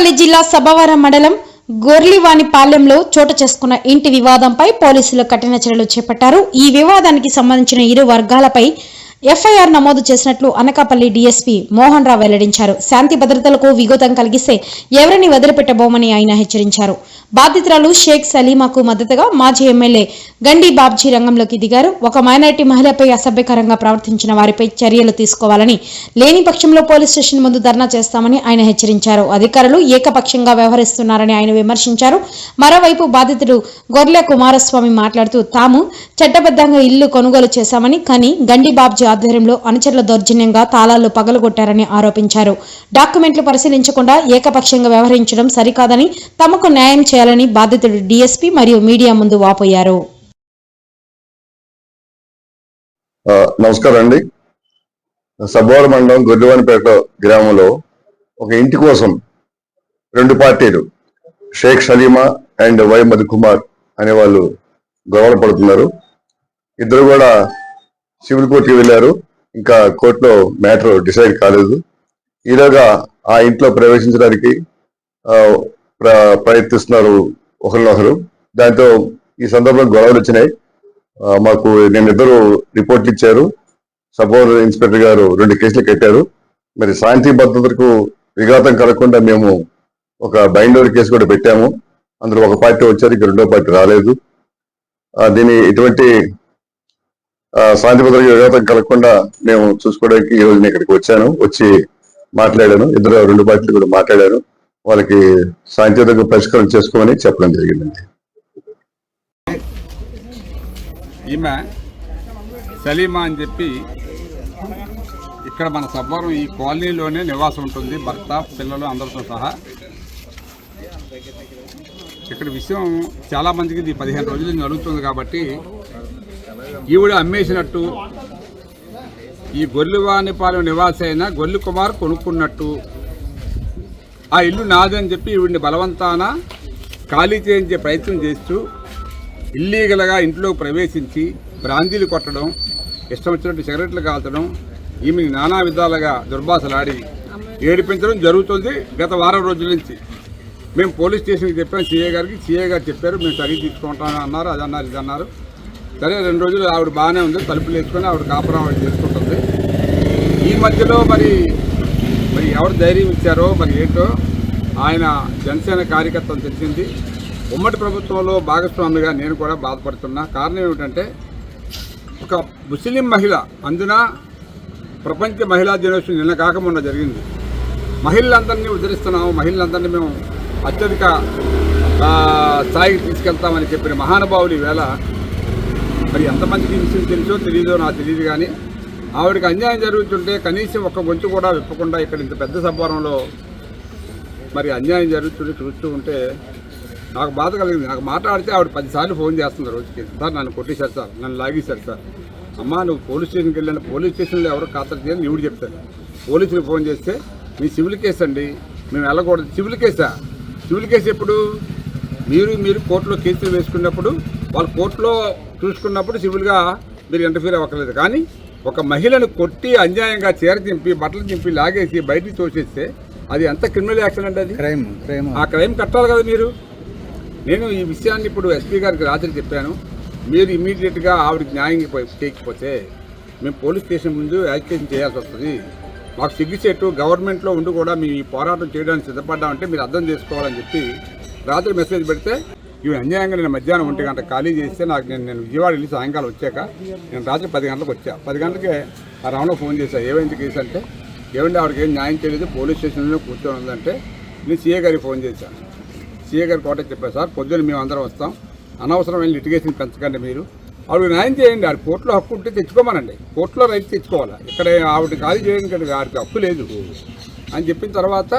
అనకాపల్లి జిల్లా సభవరం మండలం గొర్లివానిపాలెంలో చోటు చేసుకున్న ఇంటి వివాదంపై పోలీసులు కఠిన చర్యలు చేపట్టారు. ఈ వివాదానికి సంబంధించిన ఇరు వర్గాలపై ఎఫ్ఐఆర్ నమోదు చేసినట్లు అనకాపల్లి డీఎస్పీ మోహన్ రావు వెల్లడించారు. శాంతి భద్రతలకు విఘాతం కలిగిస్తే ఎవరిని వదిలిపెట్టబోమని ఆయన హెచ్చరించారు. బాధితురాలు షేక్ సలీమాకు మద్దతుగా మాజీ ఎమ్మెల్యే గండి బాబ్జీ రంగంలోకి దిగారు. ఒక మైనారిటీ మహిళపై అసభ్యకరంగా ప్రవర్తించిన వారిపై చర్యలు తీసుకోవాలని, లేని పక్షంలో పోలీస్ స్టేషన్ ముందు ధర్నా చేస్తామని ఆయన హెచ్చరించారు. అధికారులు ఏకపక్షంగా వ్యవహరిస్తున్నారని ఆయన విమర్శించారు. మరోవైపు బాధితుడు గొర్లె కుమారస్వామి మాట్లాడుతూ తాము చట్టబద్ధంగా ఇల్లు కొనుగోలు చేశామని, కానీ గండి బాబ్జీ ఆధ్వర్యంలో అనుచరుల దౌర్జన్యంగా తాళాలు పగలగొట్టారని ఆరోపించారు. డాక్యుమెంట్లు పరిశీలించకుండా ఏకపక్షంగా వ్యవహరించడం సరికాదని, తమకు న్యాయం చేయాలని బాధితుడు డీఎస్పీ మరియు మీడియా ముందు వాపోయారు. నమస్కారం అండి. సభవరం మండలం గొర్లివానిపేట గ్రామంలో ఒక ఇంటి కోసం రెండు పార్టీలు షేక్ సలీమా అండ్ వై మధుకుమార్ అనే వాళ్ళు గొడవలు పడుతున్నారు. ఇద్దరు కూడా సివిల్ కోర్టుకి వెళ్ళారు. ఇంకా కోర్టులో మ్యాటర్ డిసైడ్ కాలేదు. ఈలోగా ఆ ఇంట్లో ప్రవేశించడానికి ప్రయత్నిస్తున్నారు ఒకరినొకరు. దాంతో ఈ సందర్భంలో గొడవలు వచ్చినాయి. మాకు నిన్నిద్దరు రిపోర్ట్లు ఇచ్చారు. సబ్ ఇన్స్పెక్టర్ గారు 2 కేసులు కట్టారు. మరి శాంతి భద్రతకు విఘాతం కలగకుండా మేము ఒక బైండోర్ కేసు కూడా పెట్టాము. అందులో ఒక పార్టీ వచ్చారు, ఇక రెండో పార్టీ రాలేదు. దీని ఎటువంటి శాంతి భద్రతకు విఘాతం కలగకుండా మేము చూసుకోవడానికి ఈ రోజు నేను ఇక్కడికి వచ్చి మాట్లాడాను. రెండు పార్టీలు కూడా మాట్లాడాను. వాళ్ళకి శాంతియుతంగా పరిష్కారం చేసుకోమని చెప్పడం జరిగిందండి. ఈమె సలీమా అని చెప్పి ఇక్కడ మన సబ్బవరం ఈ కాలనీలోనే నివాసం ఉంటుంది. భర్త, పిల్లలు అందరితో సహా. ఇక్కడ విషయం చాలా మందికి ఇది 15 రోజుల నుంచి జరుగుతుంది కాబట్టి ఈవిడ అమ్మేసినట్టు, ఈ గొర్లివానిపాలెం నివాసి అయిన గొర్లి కుమార్ కొనుక్కున్నట్టు, ఆ ఇల్లు నాదని చెప్పి ఈవిడిని బలవంతాన ఖాళీ చేయించే ప్రయత్నం చేస్తూ ఇల్లీగల్గా ఇంట్లోకి ప్రవేశించి బ్రాందీలు కొట్టడం, ఇష్టం వచ్చినట్టు సిగరెట్లు కాల్చడం, ఈమెని నానా విధాలుగా దుర్భాషలాడి ఏడిపించడం జరుగుతుంది గత వారం రోజుల నుంచి. మేము పోలీస్ స్టేషన్కి చెప్పాము సిఐ గారికి. సిఐ గారు చెప్పారు మేము చర్య తీసుకుంటామని అన్నారు. అది అన్నారు, ఇది అన్నారు. సరే 2 రోజులు ఆవిడ బాగానే ఉంది, తలుపులు వేసుకొని ఆవిడ కాపురం ఆవిడ చేసుకుంటుంది. ఈ మధ్యలో మరి ఎవరు ధైర్యం ఇచ్చారో మరి ఏంటో ఆయన జనసేన కార్యకర్తలు తెలిసింది. ఉమ్మడి ప్రభుత్వంలో భాగస్వామిగా నేను కూడా బాధపడుతున్నా. కారణం ఏమిటంటే ఒక ముస్లిం మహిళ, అందున ప్రపంచ మహిళా దినోత్సవం నిన్న కాకముందు జరిగింది. మహిళలందరినీ ఉద్ధరిస్తున్నాము, మహిళలందరినీ మేము అత్యధిక స్థాయికి తీసుకెళ్తామని చెప్పిన మహానుభావులు ఈవేళ మరి ఎంతమందికి విషయం తెలుసో తెలియదో నాకు తెలియదు, కానీ ఆవిడకి అన్యాయం జరుగుతుంటే కనీసం ఒక్క గొంతు కూడా విప్పకుండా ఇక్కడ ఇంత పెద్ద సభవరంలో మరి అన్యాయం జరుగుతుంటే చూస్తూ ఉంటే నాకు బాధ కలిగింది. నాకు మాట్లాడితే ఆవిడ 10 సార్లు ఫోన్ చేస్తుంది రోజుకి. సార్ నన్ను కొట్టేశారు సార్, నన్ను లాగేశారు సార్. అమ్మా నువ్వు పోలీస్ స్టేషన్కి వెళ్ళిన పోలీస్ స్టేషన్లో ఎవరో ఖాతరు చేయాలని ఈవిడ చెప్తాను. పోలీసులకు ఫోన్ చేస్తే మీ సివిల్ కేసు అండి, మేము వెళ్ళకూడదు. సివిల్ కేసా? సివిల్ కేసు ఎప్పుడు? మీరు కోర్టులో కేసులు వేసుకున్నప్పుడు, వాళ్ళు కోర్టులో చూసుకున్నప్పుడు సివిల్గా మీరు ఇంటర్ఫీర్ అవ్వకలేదు. కానీ ఒక మహిళను కొట్టి అన్యాయంగా చీర చింపి బట్టలు చింపి లాగేసి బయటికి తోసేస్తే అది ఎంత క్రిమినల్ యాక్షన్ అంటే అది క్రైమ్. ఆ క్రైమ్ కట్టాలి కదా మీరు. నేను ఈ విషయాన్ని ఇప్పుడు ఎస్పీ గారికి రాత్రి చెప్పాను. మీరు ఇమీడియట్గా ఆవిడకి న్యాయం చేయకపోతే మేము పోలీస్ స్టేషన్ ముందు యాజిటేషన్ చేయాల్సి వస్తుంది. మాకు సిగ్గుచేటు గవర్నమెంట్లో ఉండి కూడా మీ పోరాటం చేయడానికి సిద్ధపడ్డామంటే మీరు అర్థం చేసుకోవాలని చెప్పి రాత్రి మెసేజ్ పెడితే ఇవి అన్యాయంగా నేను మధ్యాహ్నం 1 గంట ఖాళీ చేస్తే నేను విజయవాడ వెళ్ళి సాయంకాలం వచ్చాక నేను రాత్రి 10 గంటలకు వచ్చా. 10 గంటలకే ఆ రమణ ఫోన్ చేశాను. ఏమైంది కేసు అంటే, ఏమంటే ఆవిడకి ఏం న్యాయం చేయలేదు, పోలీస్ స్టేషన్లో కూర్చొని ఉందంటే నేను సీఏ గారికి ఫోన్ చేశాను. సీఏ గారి కోట చెప్పాను, సార్ పొద్దున్న మేము అందరం వస్తాం, అనవసరమైన లిటిగేషన్ పెంచకండి, మీరు ఆవిడ న్యాయం చేయండి. ఆవిడ కోర్టులో హక్కు ఉంటే తెచ్చుకోమనండి, కోర్టులో రైట్ తెచ్చుకోవాలి. ఇక్కడ ఆవిడ ఖాళీ చేయడానికి ఆవిడకి హక్కు లేదు అని చెప్పిన తర్వాత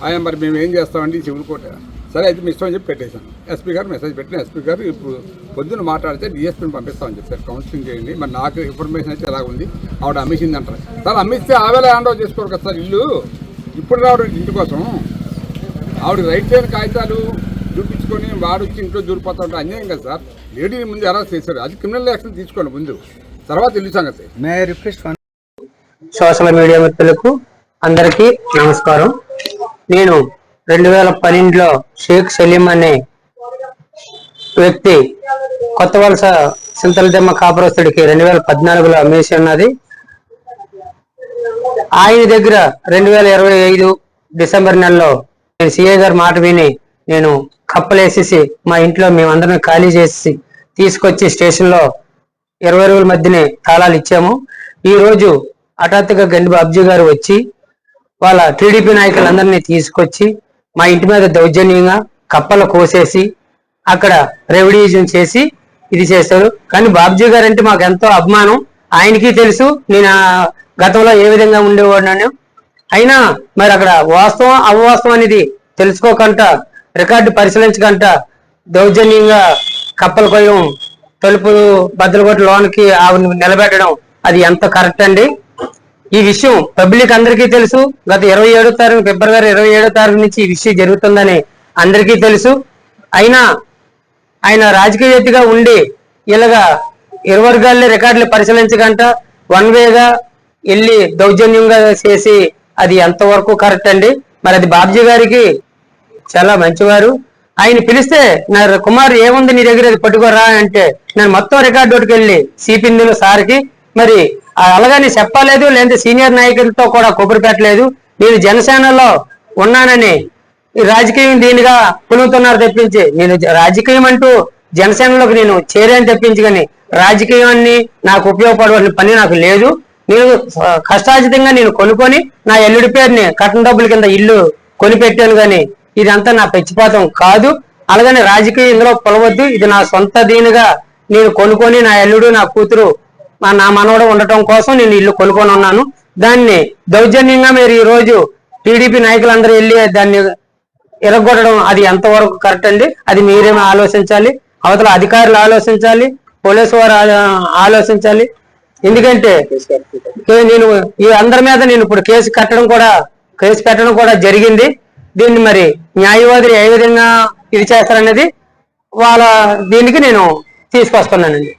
ఆయన మరి మేము ఏం చేస్తామండి సివిల్ కోర్టు. సరే అయితే మీ ఇష్టం అని చెప్పి పెట్టేశాను. ఎస్పీ గారు మెసేజ్ పెట్టిన. ఎస్పీ గారు ఇప్పుడు పొద్దున్న మాట్లాడితే డిఎస్పీని పంపిస్తామని చెప్పారు. కౌన్సిలింగ్ చేయండి. మరి నాకు ఇన్ఫర్మేషన్ అయితే ఎలా ఉంది, ఆవిడ అమ్మేసింది అంటారు. సార్ అమ్మిస్తే ఆవేళ హ్యాండ్ ఓవర్ చేసుకోరు కదా సార్ ఇల్లు. ఇప్పుడు రావడం ఇంటి కోసం ఆవిడ రైట్ చేయని కాగితాలు చూపించుకొని వాడు వచ్చి ఇంట్లో దూరిపోతా ఉంటే అన్యాయం కదా సార్. లేడీని ముందు అరెస్ట్ చేశారు, అది క్రిమినల్ యాక్షన్ తీసుకోండి ముందు, తర్వాత ఇల్లు సంగతి. సోషల్ మీడియా మిత్రులకు అందరికీ నమస్కారం. నేను 2012లో షేక్ సలీం అనే వ్యక్తి కొత్త వలస సింతలదెమ్మ కాపురస్తుడికి 2014లో అమ్మేసి ఉన్నది. ఆయన దగ్గర 2025 డిసెంబర్ నెలలో నేను సిఏ గారి మాట విని నేను కప్పలేసేసి మా ఇంట్లో మేమందరం ఖాళీ చేసి తీసుకొచ్చి స్టేషన్ లో 20 రోజుల మధ్యనే తాళాలు ఇచ్చాము. ఈ రోజు హఠాత్తుగా గండి బాబ్జీ గారు వచ్చి వాళ్ళ టీడీపీ నాయకులందరినీ తీసుకొచ్చి మా ఇంటి మీద దౌర్జన్యంగా కప్పలు కోసేసి అక్కడ రెవెడ్యూజన్ చేసి ఇది చేశారు. కానీ బాబ్జీ గారు అంటే మాకు ఎంతో అభిమానం. ఆయనకి తెలుసు నేను గతంలో ఏ విధంగా ఉండేవాడినాను. అయినా మరి అక్కడ వాస్తవం అవాస్తవం అనేది తెలుసుకోకుండా రికార్డు పరిశీలించకుండా దౌర్జన్యంగా కప్పలు కొయ్యం తలుపు బద్దలు కొట్టి లోనికి నిలబెట్టడం అది ఎంత కరెక్ట్ అండి? ఈ విషయం పబ్లిక్ అందరికీ తెలుసు. గత 27వ తారీఖు ఫిబ్రవరి 27వ తారీఖు నుంచి ఈ విషయం జరుగుతుందని అందరికీ తెలుసు. అయినా ఆయన రాజకీయవేత్తగా ఉండి ఇలాగా ఇరు వర్గాల్లో రికార్డులు పరిశీలించకంట వన్ వేగా వెళ్ళి దౌర్జన్యంగా చేసి అది ఎంతవరకు కరెక్ట్ అండి? మరి అది బాబ్జీ గారికి చాలా మంచివారు. ఆయన పిలిస్తే నా కుమార్ ఏముంది నీ దగ్గర అది పట్టుకోరా అంటే నేను మొత్తం రికార్డు ఒకటికెళ్ళి సిపిఎంలో సార్కి మరి అలాగని చెప్పలేదు, లేదంటే సీనియర్ నాయకులతో కూడా కొబ్బరి పెట్టలేదు. నేను జనసేనలో ఉన్నానని రాజకీయం దీనిగా పులుగుతున్నారు తెప్పించి నేను రాజకీయం అంటూ జనసేనలోకి నేను చేరాను తెప్పించి కానీ రాజకీయాన్ని నాకు ఉపయోగపడవలసిన పని నాకు లేదు. నేను కష్టార్జితంగా నేను కొనుక్కొని నా ఎల్లుడి పేరుని కట్న డబ్బుల కింద ఇల్లు కొనిపెట్టాను. కానీ ఇదంతా నా పెచ్చిపాతం కాదు. అలాగని రాజకీయం ఇందులో పొలవద్దు. ఇది నా సొంత దీనిగా నేను కొనుక్కొని నా ఎల్లుడు నా కూతురు నా మనవడు ఉండటం కోసం నేను ఇల్లు కొనుక్కొని ఉన్నాను. దాన్ని దౌర్జన్యంగా మీరు ఈ రోజు టీడీపీ నాయకులందరూ వెళ్ళి దాన్ని ఎరగొట్టడం అది ఎంతవరకు కరెక్ట్ అండి? అది మీరేమో ఆలోచించాలి, అవతల అధికారులు ఆలోచించాలి, పోలీసు వారు ఆలోచించాలి. ఎందుకంటే నేను ఈ అందరి మీద నేను ఇప్పుడు కేసు పెట్టడం కూడా జరిగింది. దీన్ని మరి న్యాయవాదులు ఏ విధంగా ఇది చేస్తారనేది వాళ్ళ దీనికి నేను తీసుకొస్తున్నానండి.